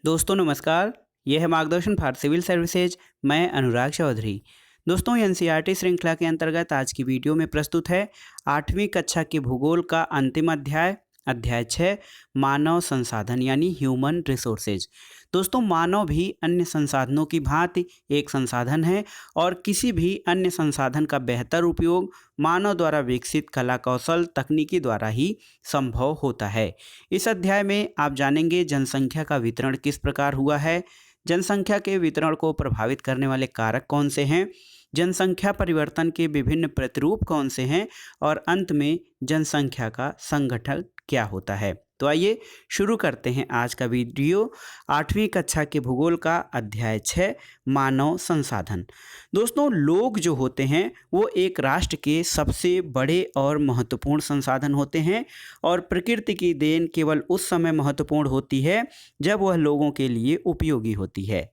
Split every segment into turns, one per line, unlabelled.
दोस्तों नमस्कार। यह है मार्गदर्शन फॉर सिविल सर्विसेज। मैं अनुराग चौधरी। दोस्तों एनसीईआरटी श्रृंखला के अंतर्गत आज की वीडियो में प्रस्तुत है 8वीं कक्षा के भूगोल का अंतिम अध्याय अध्याय 6 मानव संसाधन यानी ह्यूमन रिसोर्सेज। दोस्तों मानव भी अन्य संसाधनों की भांति एक संसाधन है और किसी भी अन्य संसाधन का बेहतर उपयोग मानव द्वारा विकसित कला कौशल तकनीकी द्वारा ही संभव होता है। इस अध्याय में आप जानेंगे जनसंख्या का वितरण किस प्रकार हुआ है, जनसंख्या के वितरण को प्रभावित करने वाले कारक कौन से हैं, जनसंख्या परिवर्तन के विभिन्न प्रतिरूप कौन से हैं और अंत में जनसंख्या का संगठन क्या होता है। तो आइए शुरू करते हैं आज का वीडियो 8वीं कक्षा के भूगोल का अध्याय 6 मानव संसाधन। दोस्तों लोग जो होते हैं वो एक राष्ट्र के सबसे बड़े और महत्वपूर्ण संसाधन होते हैं और प्रकृति की देन केवल उस समय महत्वपूर्ण होती है जब वह लोगों के लिए उपयोगी होती है।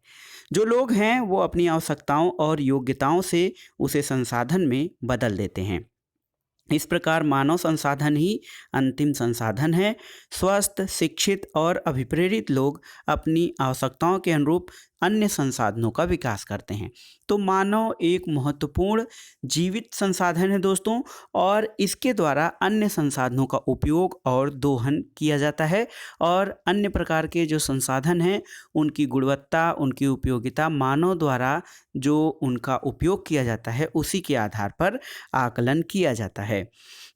जो लोग हैं वो अपनी आवश्यकताओं और योग्यताओं से उसे संसाधन में बदल देते हैं। इस प्रकार मानव संसाधन ही अंतिम संसाधन है। स्वस्थ, शिक्षित और अभिप्रेरित लोग अपनी आवश्यकताओं के अनुरूप अन्य संसाधनों का विकास करते हैं। तो मानव एक महत्वपूर्ण जीवित संसाधन है दोस्तों, और इसके द्वारा अन्य संसाधनों का उपयोग और दोहन किया जाता है और अन्य प्रकार के जो संसाधन हैं उनकी गुणवत्ता, उनकी उपयोगिता मानव द्वारा जो उनका उपयोग किया जाता है उसी के आधार पर आकलन किया जाता है।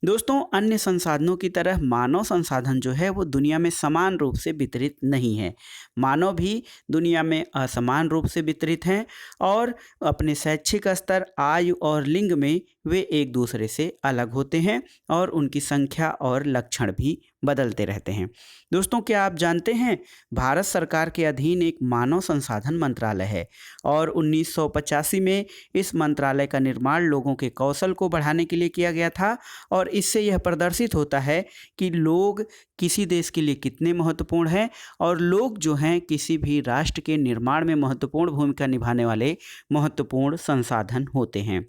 दोस्तों अन्य संसाधनों की तरह मानव संसाधन जो है वो दुनिया में समान रूप से वितरित नहीं है। मानव भी दुनिया में असमान रूप से वितरित हैं और अपने शैक्षिक स्तर, आयु और लिंग में वे एक दूसरे से अलग होते हैं और उनकी संख्या और लक्षण भी बदलते रहते हैं। दोस्तों क्या आप जानते हैं भारत सरकार के अधीन एक मानव संसाधन मंत्रालय है और 1985 में इस मंत्रालय का निर्माण लोगों के कौशल को बढ़ाने के लिए किया गया था और इससे यह प्रदर्शित होता है कि लोग किसी देश के लिए कितने महत्वपूर्ण हैं और लोग जो हैं किसी भी राष्ट्र के निर्माण में महत्वपूर्ण भूमिका निभाने वाले महत्वपूर्ण संसाधन होते हैं।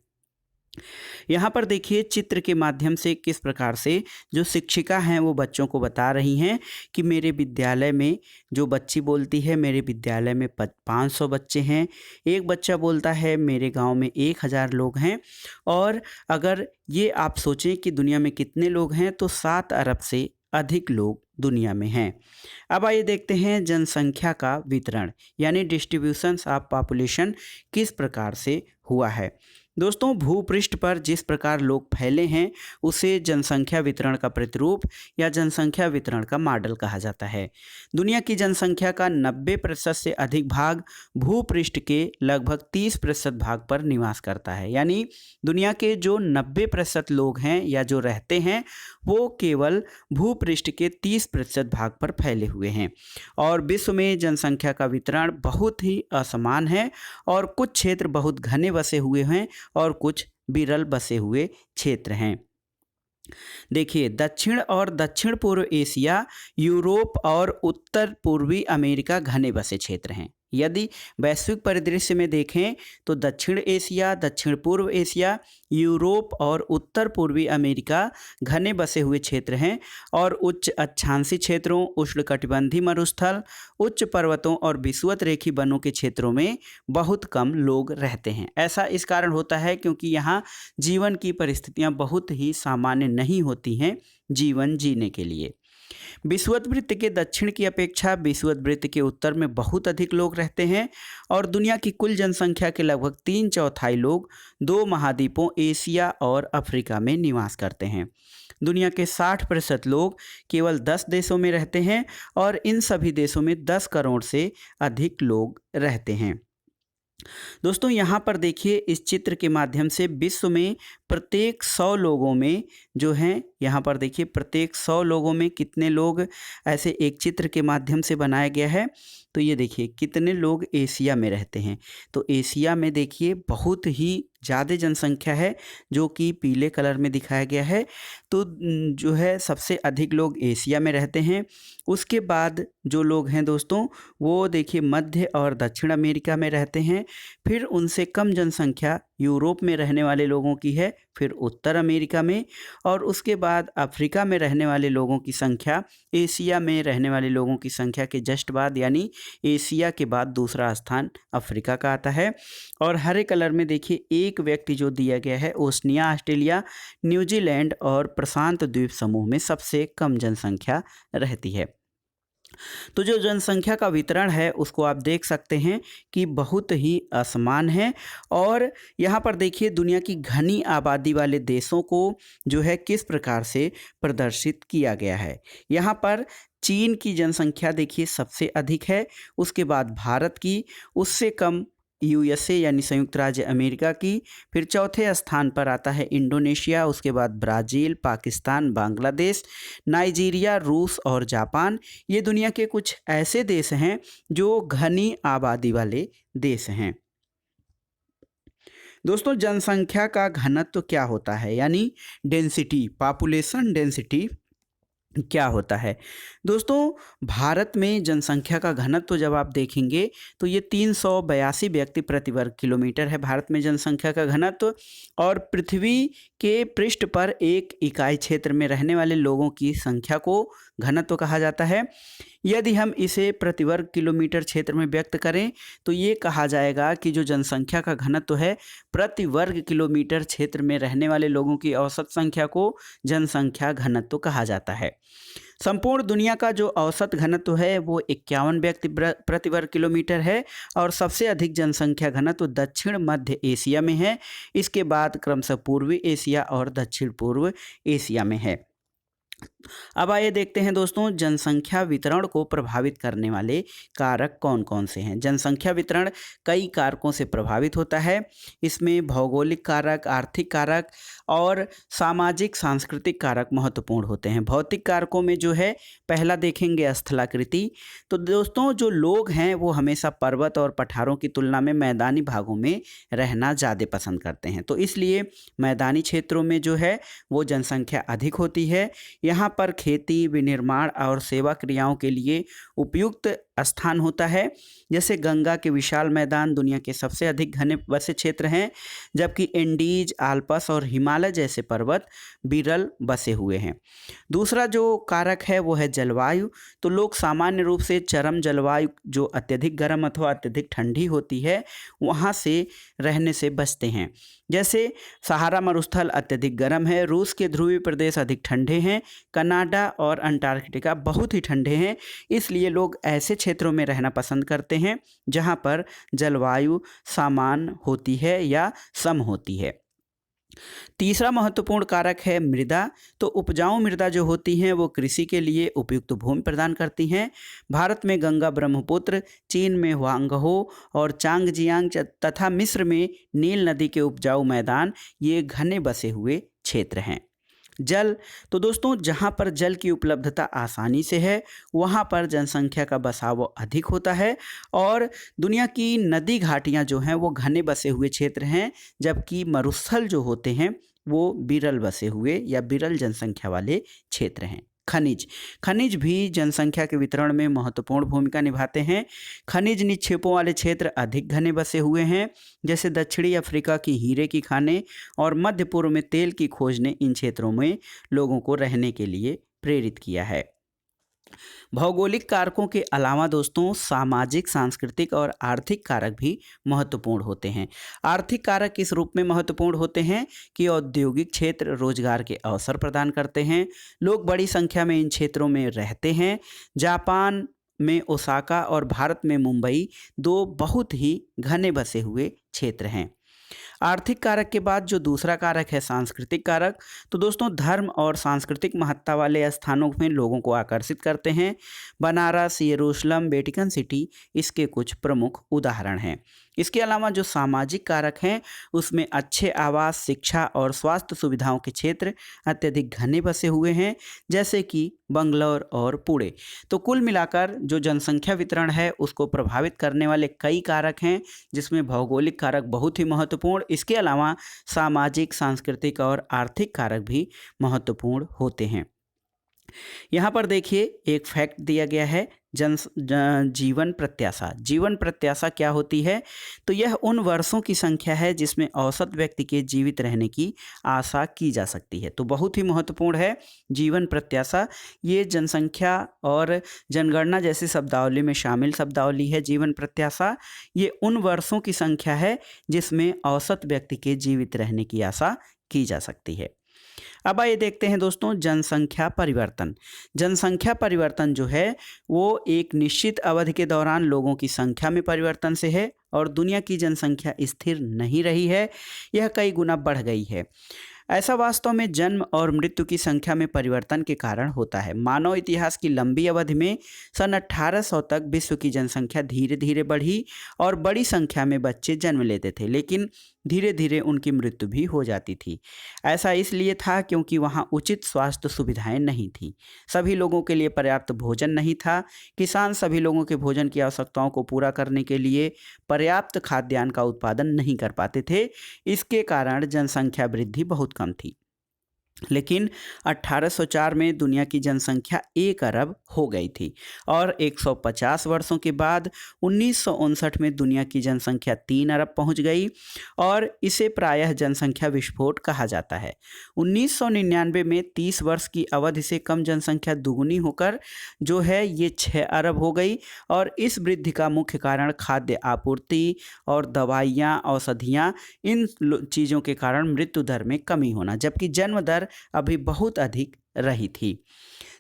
यहाँ पर देखिए चित्र के माध्यम से किस प्रकार से जो शिक्षिका हैं वो बच्चों को बता रही हैं कि मेरे विद्यालय में, जो बच्ची बोलती है मेरे विद्यालय में 500 बच्चे हैं, एक बच्चा बोलता है मेरे गांव में 1000 लोग हैं। और अगर ये आप सोचें कि दुनिया में कितने लोग हैं तो 7 अरब से अधिक लोग दुनिया में हैं। अब आइए देखते हैं जनसंख्या का वितरण यानी डिस्ट्रीब्यूशंस ऑफ पॉपुलेशन किस प्रकार से हुआ है। दोस्तों भूपृष्ठ पर जिस प्रकार लोग फैले हैं उसे जनसंख्या वितरण का प्रतिरूप या जनसंख्या वितरण का मॉडल कहा जाता है। दुनिया की जनसंख्या का 90% से अधिक भाग भूपृष्ठ के लगभग 30% भाग पर निवास करता है। यानी दुनिया के जो 90% लोग हैं या जो रहते हैं वो केवल भूपृष्ठ के 30% भाग पर फैले हुए हैं। और विश्व में जनसंख्या का वितरण बहुत ही असमान है और कुछ क्षेत्र बहुत घने बसे हुए हैं और कुछ विरल बसे हुए क्षेत्र हैं। देखिए दक्षिण और दक्षिण पूर्व एशिया, यूरोप और उत्तर पूर्वी अमेरिका घने बसे क्षेत्र हैं। यदि वैश्विक परिदृश्य में देखें तो दक्षिण एशिया, दक्षिण पूर्व एशिया, यूरोप और उत्तर पूर्वी अमेरिका घने बसे हुए क्षेत्र हैं और उच्च अक्षांशीय क्षेत्रों, उष्णकटिबंधीय मरुस्थल, उच्च पर्वतों और विषुवत रेखी वनों के क्षेत्रों में बहुत कम लोग रहते हैं। ऐसा इस कारण होता है क्योंकि यहाँ जीवन की परिस्थितियाँ बहुत ही सामान्य नहीं होती हैं जीवन जीने के लिए। विषुवत वृत्त के दक्षिण की अपेक्षा विषुवत वृत्त के उत्तर में बहुत अधिक लोग रहते हैं और दुनिया की कुल जनसंख्या के लगभग 3/4 लोग 2 महाद्वीपों एशिया और अफ्रीका में निवास करते हैं। दुनिया के 60% लोग केवल 10 देशों में रहते हैं और इन सभी देशों में 10 करोड़ से अधिक लोग रहते हैं। दोस्तों यहाँ पर देखिए इस चित्र के माध्यम से विश्व में प्रत्येक 100 लोगों में जो हैं, यहाँ पर देखिए प्रत्येक 100 लोगों में कितने लोग ऐसे एक चित्र के माध्यम से बनाया गया है। तो ये देखिए कितने लोग एशिया में रहते हैं। तो एशिया में देखिए बहुत ही ज़्यादा जनसंख्या है जो कि पीले कलर में दिखाया गया है। तो जो है सबसे अधिक लोग एशिया में रहते हैं। उसके बाद जो लोग हैं दोस्तों वो देखिए मध्य और दक्षिण अमेरिका में रहते हैं। फिर उनसे कम जनसंख्या यूरोप में रहने वाले लोगों की है, फिर उत्तर अमेरिका में और उसके बाद अफ्रीका में रहने वाले लोगों की संख्या एशिया में रहने वाले लोगों की संख्या के जस्ट बाद, यानी एशिया के बाद दूसरा स्थान अफ्रीका का आता है। और हरे कलर में देखिए एक व्यक्ति जो दिया गया है ओशनिया, ऑस्ट्रेलिया, न्यूजीलैंड और प्रशांत द्वीप समूह में सबसे कम जनसंख्या रहती है। तो जो जनसंख्या का वितरण है उसको आप देख सकते हैं कि बहुत ही असमान है। और यहाँ पर देखिए दुनिया की घनी आबादी वाले देशों को जो है किस प्रकार से प्रदर्शित किया गया है। यहाँ पर चीन की जनसंख्या देखिए सबसे अधिक है, उसके बाद भारत की, उससे कम यूएसए यानी संयुक्त राज्य अमेरिका की, फिर चौथे स्थान पर आता है इंडोनेशिया, उसके बाद ब्राज़ील, पाकिस्तान, बांग्लादेश, नाइजीरिया, रूस और जापान। ये दुनिया के कुछ ऐसे देश हैं जो घनी आबादी वाले देश हैं। दोस्तों जनसंख्या का घनत्व क्या होता है, यानी डेंसिटी, पॉपुलेशन डेंसिटी क्या होता है। दोस्तों भारत में जनसंख्या का घनत्व जब आप देखेंगे तो ये 382 व्यक्ति प्रति वर्ग किलोमीटर है भारत में जनसंख्या का घनत्व। और पृथ्वी के पृष्ठ पर एक इकाई क्षेत्र में रहने वाले लोगों की संख्या को घनत्व कहा जाता है। यदि हम इसे प्रति वर्ग किलोमीटर क्षेत्र में व्यक्त करें तो ये कहा जाएगा कि जो जनसंख्या का घनत्व है प्रति वर्ग किलोमीटर क्षेत्र में रहने वाले लोगों की औसत संख्या को जनसंख्या घनत्व कहा जाता है। संपूर्ण दुनिया का जो औसत घनत्व है वो 51 व्यक्ति प्रति वर्ग किलोमीटर है और सबसे अधिक जनसंख्या घनत्व दक्षिण मध्य एशिया में है। इसके बाद क्रमशः पूर्वी एशिया और दक्षिण पूर्व एशिया में है। अब आइए देखते हैं दोस्तों जनसंख्या वितरण को प्रभावित करने वाले कारक कौन कौन से हैं। जनसंख्या वितरण कई कारकों से प्रभावित होता है। इसमें भौगोलिक कारक, आर्थिक कारक और सामाजिक सांस्कृतिक कारक महत्वपूर्ण होते हैं। भौतिक कारकों में जो है पहला देखेंगे स्थलाकृति। तो दोस्तों जो लोग हैं वो हमेशा पर्वत और पठारों की तुलना में मैदानी भागों में रहना ज़्यादा पसंद करते हैं, तो इसलिए मैदानी क्षेत्रों में जो है वो जनसंख्या अधिक होती है। यहाँ पर खेती, विनिर्माण और सेवा क्रियाओं के लिए उपयुक्त स्थान होता है। जैसे गंगा के विशाल मैदान दुनिया के सबसे अधिक घने बसे क्षेत्र हैं, जबकि एंडीज, आल्प्स और हिमालय जैसे पर्वत विरल बसे हुए हैं। दूसरा जो कारक है वो है जलवायु। तो लोग सामान्य रूप से चरम जलवायु जो अत्यधिक गर्म अथवा अत्यधिक ठंडी होती है वहाँ से रहने से बचते हैं। जैसे सहारा मरुस्थल अत्यधिक गर्म है, रूस के ध्रुवीय प्रदेश अधिक ठंडे हैं, कनाडा और अंटार्कटिका बहुत ही ठंडे हैं। इसलिए लोग ऐसे क्षेत्रों में रहना पसंद करते हैं जहां पर जलवायु समान होती है या सम होती है। तीसरा महत्वपूर्ण कारक है मृदा। तो उपजाऊ मृदा जो होती हैं वो कृषि के लिए उपयुक्त भूमि प्रदान करती हैं। भारत में गंगा, ब्रह्मपुत्र, चीन में हुआंगहो और चांगजियांग तथा मिस्र में नील नदी के उपजाऊ मैदान ये घने बसे हुए क्षेत्र हैं। जल। तो दोस्तों जहाँ पर जल की उपलब्धता आसानी से है वहाँ पर जनसंख्या का बसाव अधिक होता है और दुनिया की नदी घाटियाँ जो हैं वो घने बसे हुए क्षेत्र हैं, जबकि मरुस्थल जो होते हैं वो विरल बसे हुए या विरल जनसंख्या वाले क्षेत्र हैं। खनिज भी जनसंख्या के वितरण में महत्वपूर्ण भूमिका निभाते हैं। खनिज निक्षेपों वाले क्षेत्र अधिक घने बसे हुए हैं। जैसे दक्षिणी अफ्रीका की हीरे की खानें और मध्य पूर्व में तेल की खोज ने इन क्षेत्रों में लोगों को रहने के लिए प्रेरित किया है। भौगोलिक कारकों के अलावा दोस्तों सामाजिक, सांस्कृतिक और आर्थिक कारक भी महत्वपूर्ण होते हैं। आर्थिक कारक किस रूप में महत्वपूर्ण होते हैं कि औद्योगिक क्षेत्र रोजगार के अवसर प्रदान करते हैं। लोग बड़ी संख्या में इन क्षेत्रों में रहते हैं। जापान में ओसाका और भारत में मुंबई दो बहुत ही घने बसे हुए क्षेत्र हैं। आर्थिक कारक के बाद जो दूसरा कारक है सांस्कृतिक कारक, तो दोस्तों धर्म और सांस्कृतिक महत्ता वाले स्थानों में लोगों को आकर्षित करते हैं। बनारस, यरूशलेम, वेटिकन सिटी इसके कुछ प्रमुख उदाहरण हैं। इसके अलावा जो सामाजिक कारक हैं उसमें अच्छे आवास, शिक्षा और स्वास्थ्य सुविधाओं के क्षेत्र अत्यधिक घने बसे हुए हैं, जैसे कि बंगलौर और पुणे। तो कुल मिलाकर जो जनसंख्या वितरण है उसको प्रभावित करने वाले कई कारक हैं, जिसमें भौगोलिक कारक बहुत ही महत्वपूर्ण, इसके अलावा सामाजिक, सांस्कृतिक और आर्थिक कारक भी महत्वपूर्ण होते हैं। यहाँ पर देखिए एक फैक्ट दिया गया है जीवन प्रत्याशा। जीवन प्रत्याशा क्या होती है? तो यह उन वर्षों की संख्या है जिसमें औसत व्यक्ति के जीवित रहने की आशा की जा सकती है। तो बहुत ही महत्वपूर्ण है जीवन प्रत्याशा। ये जनसंख्या और जनगणना जैसी शब्दावली में शामिल शब्दावली है। जीवन प्रत्याशा ये उन वर्षों की संख्या है जिसमें औसत व्यक्ति के जीवित रहने की आशा की जा सकती है। अब आइए देखते हैं दोस्तों जनसंख्या परिवर्तन। जनसंख्या परिवर्तन जो है वो एक निश्चित अवधि के दौरान लोगों की संख्या में परिवर्तन से है और दुनिया की जनसंख्या स्थिर नहीं रही है, यह कई गुना बढ़ गई है। ऐसा वास्तव में जन्म और मृत्यु की संख्या में परिवर्तन के कारण होता है। मानव इतिहास की लंबी अवधि में सन 1800 तक विश्व की जनसंख्या धीरे धीरे बढ़ी और बड़ी संख्या में बच्चे जन्म लेते थे, लेकिन धीरे धीरे उनकी मृत्यु भी हो जाती थी। ऐसा इसलिए था क्योंकि वहाँ उचित स्वास्थ्य सुविधाएं नहीं थी, सभी लोगों के लिए पर्याप्त भोजन नहीं था, किसान सभी लोगों के भोजन की आवश्यकताओं को पूरा करने के लिए पर्याप्त खाद्यान्न का उत्पादन नहीं कर पाते थे। इसके कारण जनसंख्या वृद्धि बहुत कम थी। लेकिन 1804 में दुनिया की जनसंख्या 1 अरब हो गई थी और 150 वर्षों के बाद 1959 में दुनिया की जनसंख्या 3 अरब पहुंच गई और इसे प्रायः जनसंख्या विस्फोट कहा जाता है। 1999 में 30 वर्ष की अवधि से कम जनसंख्या दुगुनी होकर जो है ये 6 अरब हो गई और इस वृद्धि का मुख्य कारण खाद्य आपूर्ति और दवाइयाँ, औषधियाँ, इन चीज़ों के कारण मृत्यु दर में कमी होना, जबकि जन्म दर अभी बहुत अधिक रही थी।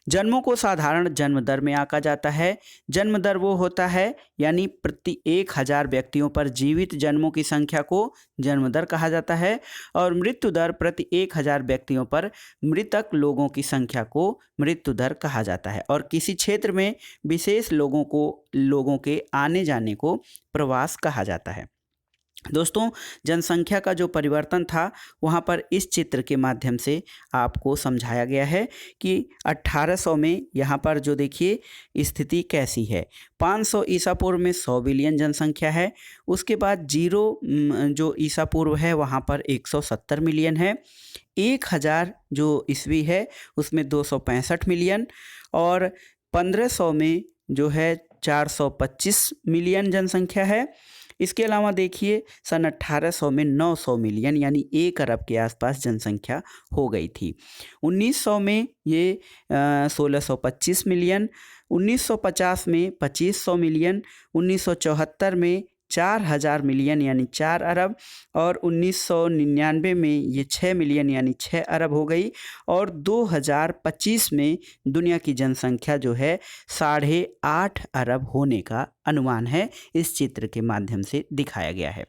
जन्मों को साधारण जन्म दर में आंका जाता है। जन्म दर वो होता है यानी प्रति 1000 व्यक्तियों पर जीवित जन्मों की संख्या को जन्म दर कहा जाता है और मृत्यु दर प्रति 1000 व्यक्तियों पर मृतक लोगों की संख्या को मृत्यु दर कहा जाता है और किसी क्षेत्र में विशेष लोगों के आने जाने को प्रवास कहा जाता है। दोस्तों जनसंख्या का जो परिवर्तन था वहाँ पर इस चित्र के माध्यम से आपको समझाया गया है कि 1800 में यहाँ पर जो देखिए स्थिति कैसी है। 500 ईसा पूर्व में 100 बिलियन जनसंख्या है, उसके बाद जो ईसा पूर्व है वहाँ पर 170 मिलियन है, 1000 जो ईस्वी है उसमें 265 मिलियन और 1500 में जो है 425 मिलियन जनसंख्या है। इसके अलावा देखिए सन 1800 में 900 मिलियन यानी 1 अरब के आसपास जनसंख्या हो गई थी। 1900 में ये 1625 मिलियन, 1950 में 2500 मिलियन, 1974 में 4000 मिलियन यानी 4 अरब और 1999 में ये 6 मिलियन यानी 6 अरब हो गई और 2025 में दुनिया की जनसंख्या जो है 8.5 अरब होने का अनुमान है, इस चित्र के माध्यम से दिखाया गया है।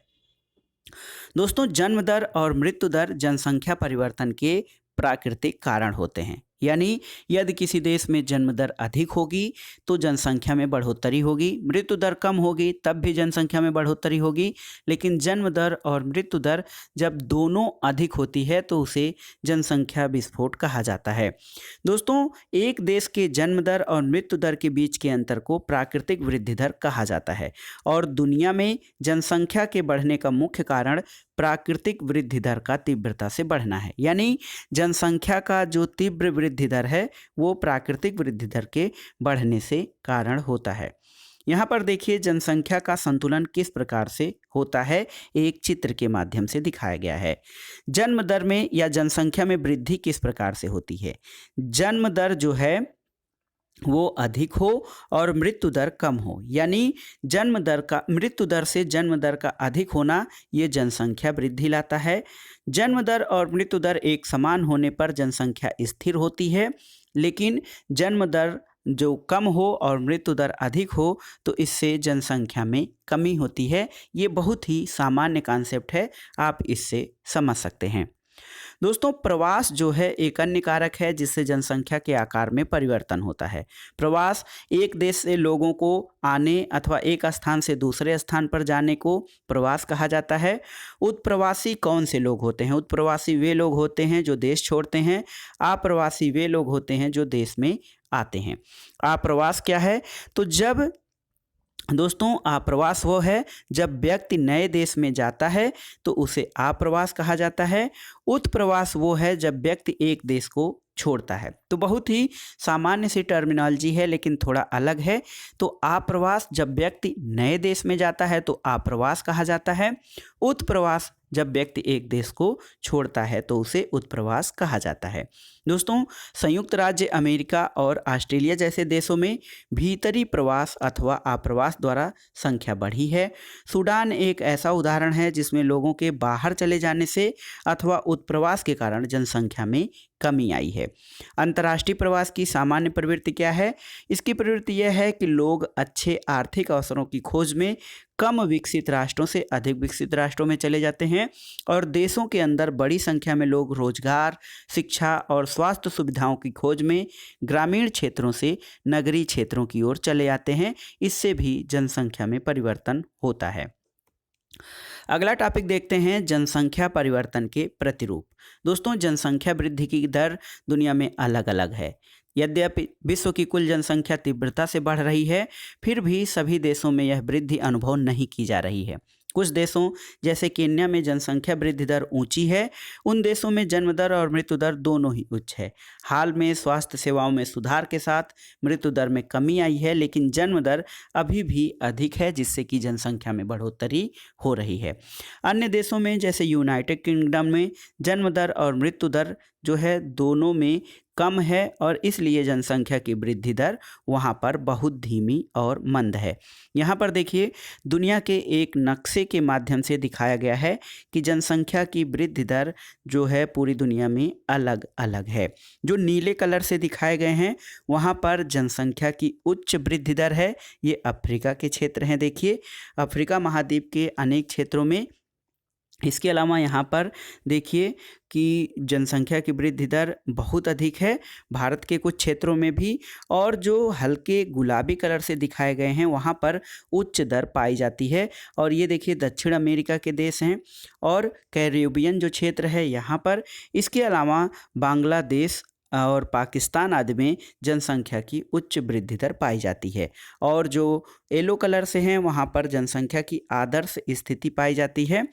दोस्तों जन्म दर और मृत्यु दर जनसंख्या परिवर्तन के प्राकृतिक कारण होते हैं, यानी यदि किसी देश में जन्म दर अधिक होगी तो जनसंख्या में बढ़ोतरी होगी, मृत्यु दर कम होगी तब भी जनसंख्या में बढ़ोतरी होगी। लेकिन जन्म दर और मृत्यु दर जब दोनों अधिक होती है तो उसे जनसंख्या विस्फोट कहा जाता है। दोस्तों एक देश के जन्म दर और मृत्यु दर के बीच के अंतर को प्राकृतिक वृद्धि दर कहा जाता है और दुनिया में जनसंख्या के बढ़ने का मुख्य कारण प्राकृतिक वृद्धि दर का तीव्रता से बढ़ना है, यानी जनसंख्या का जो तीव्र वृद्धि दर है वो प्राकृतिक वृद्धि दर के बढ़ने से कारण होता है। यहाँ पर देखिए जनसंख्या का संतुलन किस प्रकार से होता है, एक चित्र के माध्यम से दिखाया गया है। जन्म दर में या जनसंख्या में वृद्धि किस प्रकार से होती है? जन्म दर जो है वो अधिक हो और मृत्यु दर कम हो, यानी मृत्यु दर से जन्म दर का अधिक होना ये जनसंख्या वृद्धि लाता है। जन्म दर और मृत्यु दर एक समान होने पर जनसंख्या स्थिर होती है, लेकिन जन्म दर जो कम हो और मृत्यु दर अधिक हो तो इससे जनसंख्या में कमी होती है। ये बहुत ही सामान्य कॉन्सेप्ट है, आप इससे समझ सकते हैं। दोस्तों प्रवास जो है एक अन्य कारक है जिससे जनसंख्या के आकार में परिवर्तन होता है। प्रवास एक देश से लोगों को आने अथवा एक स्थान से दूसरे स्थान पर जाने को प्रवास कहा जाता है। उत्प्रवासी कौन से लोग होते हैं? उत्प्रवासी वे लोग होते हैं जो देश छोड़ते हैं। अप्रवासी वे लोग होते हैं जो देश में आते हैं। अप्रवास क्या है? तो जब दोस्तों अप्रवास वो है जब व्यक्ति नए देश में जाता है तो उसे अप्रवास कहा जाता है। उत्प्रवास वो है जब व्यक्ति एक देश को छोड़ता है। तो बहुत ही सामान्य सी टर्मिनोलॉजी है लेकिन थोड़ा अलग है। तो आप्रवास जब व्यक्ति नए देश में जाता है तो आप्रवास कहा जाता है। उत्प्रवास जब व्यक्ति एक देश को छोड़ता है तो उसे उत्प्रवास कहा जाता है। दोस्तों, संयुक्त राज्य अमेरिका और ऑस्ट्रेलिया जैसे देशों में भीतरी प्रवास अथवा आप्रवास द्वारा संख्या बढ़ी है। सूडान एक ऐसा उदाहरण है जिसमें लोगों के बाहर चले जाने से अथवा उत्प्रवास के कारण जनसंख्या में कमी आई है। अंतर्राष्ट्रीय प्रवास की सामान्य प्रवृत्ति क्या है? इसकी प्रवृत्ति यह है कि लोग अच्छे आर्थिक अवसरों की खोज में कम विकसित राष्ट्रों से अधिक विकसित राष्ट्रों में चले जाते हैं और देशों के अंदर बड़ी संख्या में लोग रोजगार, शिक्षा और स्वास्थ्य सुविधाओं की खोज में ग्रामीण क्षेत्रों से नगरीय क्षेत्रों की ओर चले जाते हैं। इससे भी जनसंख्या में परिवर्तन होता है। अगला टॉपिक देखते हैं, जनसंख्या परिवर्तन के प्रतिरूप। दोस्तों, जनसंख्या वृद्धि की दर दुनिया में अलग अलग है। यद्यपि विश्व की कुल जनसंख्या तीव्रता से बढ़ रही है, फिर भी सभी देशों में यह वृद्धि अनुभव नहीं की जा रही है। कुछ देशों जैसे केन्या में जनसंख्या वृद्धि दर ऊंची है। उन देशों में जन्म दर और मृत्यु दर दोनों ही उच्च है। हाल में स्वास्थ्य सेवाओं में सुधार के साथ मृत्यु दर में कमी आई है, लेकिन जन्म दर अभी भी अधिक है, जिससे कि जनसंख्या में बढ़ोतरी हो रही है। अन्य देशों में जैसे यूनाइटेड किंगडम में जन्म दर और मृत्यु दर जो है दोनों में कम है और इसलिए जनसंख्या की वृद्धि दर वहाँ पर बहुत धीमी और मंद है। यहाँ पर देखिए, दुनिया के एक नक्शे के माध्यम से दिखाया गया है कि जनसंख्या की वृद्धि दर जो है पूरी दुनिया में अलग अलग है। जो नीले कलर से दिखाए गए हैं वहाँ पर जनसंख्या की उच्च वृद्धि दर है। ये अफ्रीका के क्षेत्र हैं। देखिए, अफ्रीका महाद्वीप के अनेक क्षेत्रों में। इसके अलावा यहाँ पर देखिए कि जनसंख्या की वृद्धि दर बहुत अधिक है भारत के कुछ क्षेत्रों में भी, और जो हल्के गुलाबी कलर से दिखाए गए हैं वहाँ पर उच्च दर पाई जाती है। और ये देखिए दक्षिण अमेरिका के देश हैं और कैरिबियन जो क्षेत्र है यहाँ पर। इसके अलावा बांग्लादेश और पाकिस्तान आदि में जनसंख्या की उच्च वृद्धि दर पाई जाती है। और जो येलो कलर से हैं वहाँ पर जनसंख्या की आदर्श स्थिति पाई जाती है।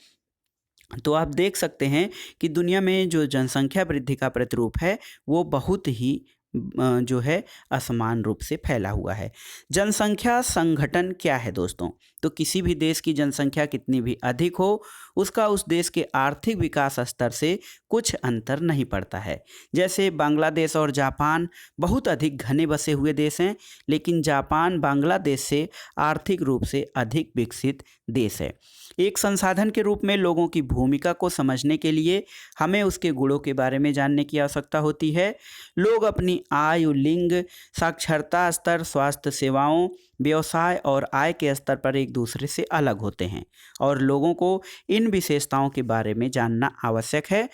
तो आप देख सकते हैं कि दुनिया में जो जनसंख्या वृद्धि का प्रतिरूप है वो बहुत ही जो है असमान रूप से फैला हुआ है। जनसंख्या संगठन क्या है दोस्तों? तो किसी भी देश की जनसंख्या कितनी भी अधिक हो, उसका उस देश के आर्थिक विकास स्तर से कुछ अंतर नहीं पड़ता है। जैसे बांग्लादेश और जापान बहुत अधिक घने बसे हुए देश हैं, लेकिन जापान बांग्लादेश से आर्थिक रूप से अधिक विकसित देश है। एक संसाधन के रूप में लोगों की भूमिका को समझने के लिए हमें उसके गुणों के बारे में जानने की आवश्यकता होती है। लोग अपनी आयु, लिंग, साक्षरता स्तर, स्वास्थ्य सेवाओं, व्यवसाय और आय के स्तर पर एक दूसरे से अलग होते हैं और लोगों को इन विशेषताओं के बारे में जानना आवश्यक है।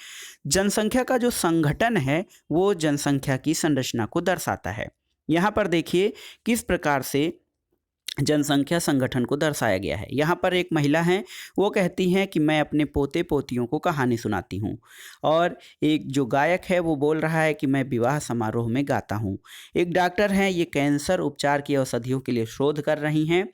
जनसंख्या का जो संगठन है वो जनसंख्या की संरचना को दर्शाता है। यहाँ पर देखिए किस प्रकार से जनसंख्या संगठन को दर्शाया गया है। यहाँ पर एक महिला हैं, वो कहती हैं कि मैं अपने पोते पोतियों को कहानी सुनाती हूँ। और एक जो गायक है वो बोल रहा है कि मैं विवाह समारोह में गाता हूँ। एक डॉक्टर हैं, ये कैंसर उपचार की औषधियों के लिए शोध कर रही हैं।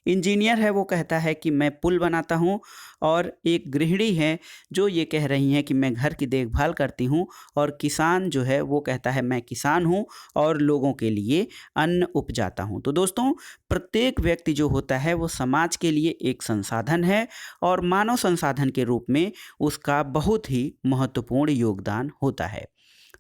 इंजीनियर है, वो कहता है कि मैं पुल बनाता हूँ। और एक गृहिणी है जो ये कह रही हैं कि मैं घर की देखभाल करती हूँ। और किसान जो है वो कहता है मैं किसान हूँ और लोगों के लिए अन्न उपजाता हूँ। तो दोस्तों, प्रत्येक व्यक्ति जो होता है वो समाज के लिए एक संसाधन है और मानव संसाधन के रूप में उसका बहुत ही महत्वपूर्ण योगदान होता है।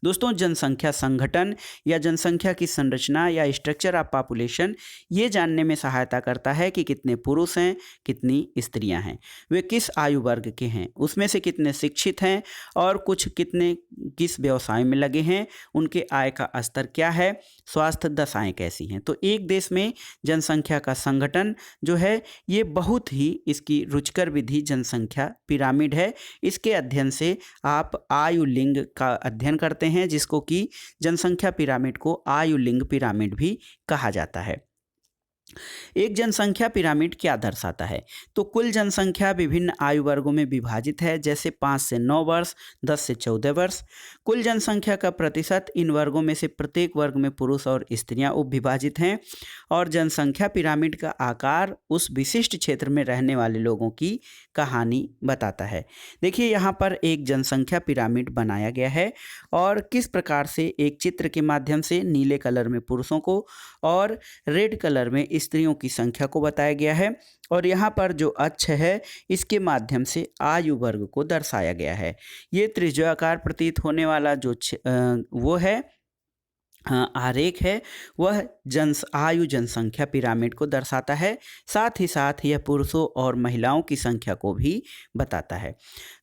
दोस्तों, जनसंख्या संगठन या जनसंख्या की संरचना या स्ट्रक्चर ऑफ पॉपुलेशन ये जानने में सहायता करता है कि कितने पुरुष हैं, कितनी स्त्रियां हैं, वे किस आयु वर्ग के हैं, उसमें से कितने शिक्षित हैं और कितने किस व्यवसाय में लगे हैं, उनके आय का स्तर क्या है, स्वास्थ्य दशाएं कैसी हैं। तो एक देश में जनसंख्या का संगठन जो है ये बहुत ही इसकी रुचिकर विधि जनसंख्या पिरामिड है। इसके अध्ययन से आप आयु लिंग का अध्ययन करते हैं, जिसको कि जनसंख्या पिरामिड को आयु लिंग पिरामिड भी कहा जाता है। एक जनसंख्या पिरामिड क्या दर्शाता है? तो कुल जनसंख्या विभिन्न आयु वर्गों में विभाजित है, जैसे 5 से 9 वर्ष, 10 से 14 वर्ष। कुल जनसंख्या का प्रतिशत इन वर्गों में से प्रत्येक वर्ग में पुरुष और स्त्रियां उपविभाजित हैं। और जनसंख्या पिरामिड का आकार उस विशिष्ट क्षेत्र में रहने वाले लोगों की कहानी बताता है। देखिए यहाँ पर एक जनसंख्या पिरामिड बनाया गया है और किस प्रकार से एक चित्र के माध्यम से नीले कलर में पुरुषों को और रेड कलर में स्त्रियों की संख्या को बताया गया है। और यहाँ पर जो अक्ष है इसके माध्यम से आयु वर्ग को दर्शाया गया है। ये त्रिज्याकार प्रतीत होने वाला जो वो है आरेख है, वह आयु जनसंख्या पिरामिड को दर्शाता है। साथ ही साथ यह पुरुषों और महिलाओं की संख्या को भी बताता है।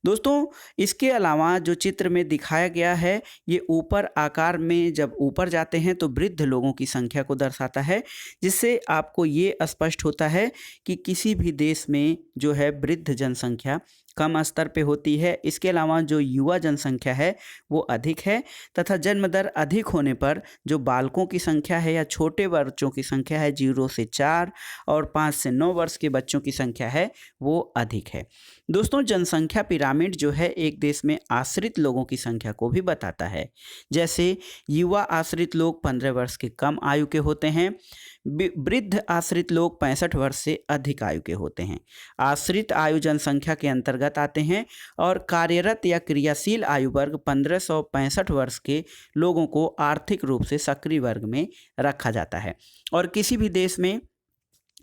दोस्तों, इसके अलावा जो चित्र में दिखाया गया है, ये ऊपर आकार में जब ऊपर जाते हैं तो वृद्ध लोगों की संख्या को दर्शाता है, जिससे आपको ये स्पष्ट होता है कि किसी भी देश में जो है वृद्ध जनसंख्या कम स्तर पे होती है। इसके अलावा जो युवा जनसंख्या है वो अधिक है, तथा जन्म दर अधिक होने पर जो बालकों की संख्या है या छोटे बच्चों की संख्या है 0 से 4 और 5 से 9 वर्ष के बच्चों की संख्या है वो अधिक है। दोस्तों, जनसंख्या पिरामिड जो है एक देश में आश्रित लोगों की संख्या को भी बताता है। जैसे युवा आश्रित लोग 15 वर्ष के कम आयु के होते हैं, वृद्ध आश्रित लोग 65 वर्ष से अधिक आयु के होते हैं। आश्रित आयु जनसंख्या के अंतर्गत आते हैं और कार्यरत या क्रियाशील आयु वर्ग 1565 वर्ष के लोगों को आर्थिक रूप से सक्रिय वर्ग में रखा जाता है। और किसी भी देश में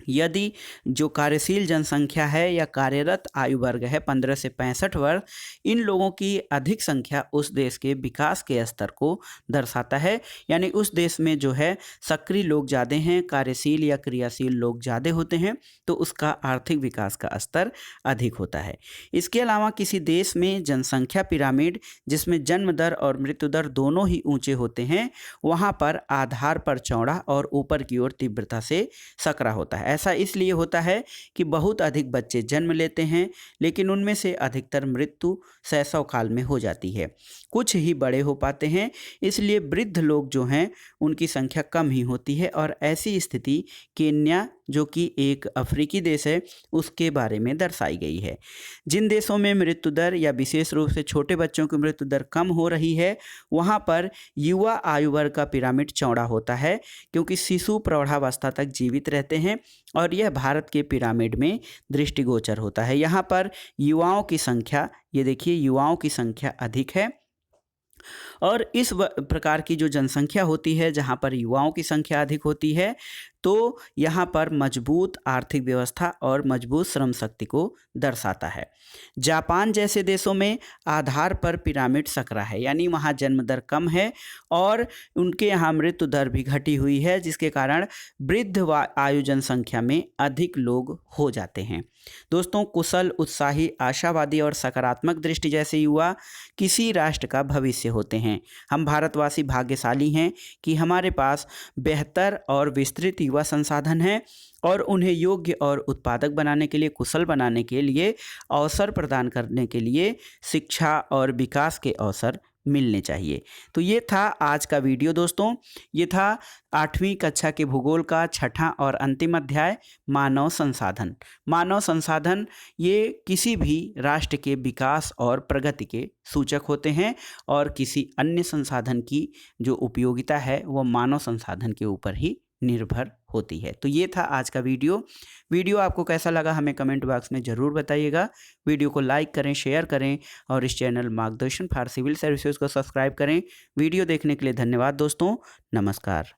यदि जो कार्यशील जनसंख्या है या कार्यरत आयु वर्ग है 15 से 65 वर्ष, इन लोगों की अधिक संख्या उस देश के विकास के स्तर को दर्शाता है। यानी उस देश में जो है सक्रिय लोग ज़्यादा हैं, कार्यशील या क्रियाशील लोग ज़्यादा होते हैं, तो उसका आर्थिक विकास का स्तर अधिक होता है। इसके अलावा किसी देश में जनसंख्या पिरामिड जिसमें जन्म दर और मृत्यु दर दोनों ही ऊंचे होते हैं, वहाँ पर आधार पर चौड़ा और ऊपर की ओर तीव्रता से सकरा होता है। ऐसा इसलिए होता है कि बहुत अधिक बच्चे जन्म लेते हैं, लेकिन उनमें से अधिकतर मृत्यु शैशव काल में हो जाती है। कुछ ही बड़े हो पाते हैं, इसलिए वृद्ध लोग जो हैं उनकी संख्या कम ही होती है। और ऐसी स्थिति केन्या, जो कि एक अफ्रीकी देश है, उसके बारे में दर्शाई गई है। जिन देशों में मृत्यु दर या विशेष रूप से छोटे बच्चों की मृत्यु दर कम हो रही है, वहाँ पर युवा आयु वर्ग का पिरामिड चौड़ा होता है, क्योंकि शिशु प्रौढ़ावस्था तक जीवित रहते हैं। और यह भारत के पिरामिड में दृष्टिगोचर होता है। यहाँ पर युवाओं की संख्या, ये देखिए युवाओं की संख्या अधिक है। और इस प्रकार की जो जनसंख्या होती है जहाँ पर युवाओं की संख्या अधिक होती है, तो यहाँ पर मजबूत आर्थिक व्यवस्था और मजबूत श्रम शक्ति को दर्शाता है। जापान जैसे देशों में आधार पर पिरामिड सकरा है, यानी वहाँ जन्म दर कम है और उनके यहाँ मृत्यु दर भी घटी हुई है, जिसके कारण वृद्ध आयु जनसंख्या में अधिक लोग हो जाते हैं। दोस्तों, कुशल, उत्साही, आशावादी और सकारात्मक दृष्टि जैसे युवा किसी राष्ट्र का भविष्य होते हैं। हम भारतवासी भाग्यशाली हैं कि हमारे पास बेहतर और विस्तृत युवा संसाधन है और उन्हें योग्य और उत्पादक बनाने के लिए, कुशल बनाने के लिए, अवसर प्रदान करने के लिए शिक्षा और विकास के अवसर मिलने चाहिए। तो ये था आज का वीडियो दोस्तों। ये था 8वीं कक्षा के भूगोल का छठा और अंतिम अध्याय, मानव संसाधन। मानव संसाधन ये किसी भी राष्ट्र के विकास और प्रगति के सूचक होते हैं और किसी अन्य संसाधन की जो उपयोगिता है वह मानव संसाधन के ऊपर ही निर्भर होती है। तो ये था आज का वीडियो आपको कैसा लगा हमें कमेंट बॉक्स में ज़रूर बताइएगा। वीडियो को लाइक करें, शेयर करें और इस चैनल मार्गदर्शन फॉर सिविल सर्विसेज को सब्सक्राइब करें। वीडियो देखने के लिए धन्यवाद दोस्तों। नमस्कार।